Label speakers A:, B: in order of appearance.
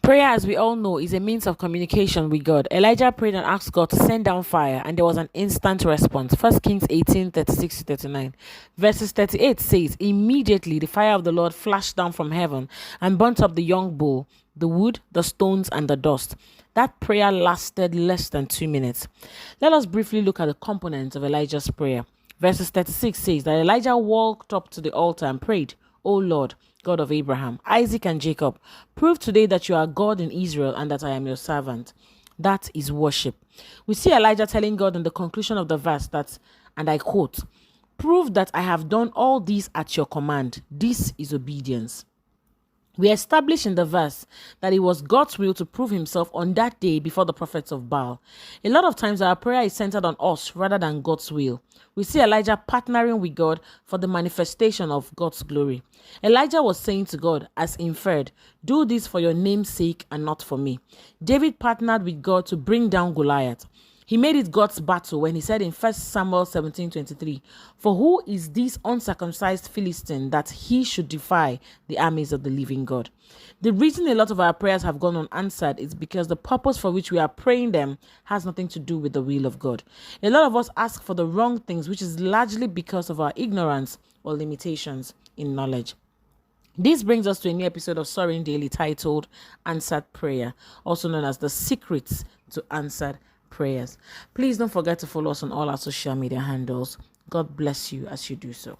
A: Prayer, as we all know, is a means of communication with God. Elijah prayed and asked God to send down fire, and there was an instant response. 1 Kings 18:36-39. Verses 38 says, "Immediately the fire of the Lord flashed down from heaven and burnt up the young bull, the wood, the stones, and the dust." That prayer lasted less than 2 minutes. Let us briefly look at the components of Elijah's prayer. Verses 36 says that Elijah walked up to the altar and prayed, "O Lord, God of Abraham, Isaac, and Jacob, prove today that you are God in Israel and that I am your servant." That is worship. We see Elijah telling God in the conclusion of the verse that, and I quote, "Prove that I have done all these at your command." This is obedience. We establish in the verse that it was God's will to prove himself on that day before the prophets of Baal. A lot of times our prayer is centered on us rather than God's will. We see Elijah partnering with God for the manifestation of God's glory. Elijah was saying to God, as inferred, "Do this for your name's sake and not for me." David partnered with God to bring down Goliath. He made it God's battle when he said in 1 Samuel 17:23, "For who is this uncircumcised Philistine that he should defy the armies of the living God?" The reason a lot of our prayers have gone unanswered is because the purpose for which we are praying them has nothing to do with the will of God. A lot of us ask for the wrong things, which is largely because of our ignorance or limitations in knowledge. This brings us to a new episode of Soaring Daily titled Answered Prayer, also known as the Secrets to Answered Prayers. Please don't forget to follow us on all our social media handles. God bless you as you do so.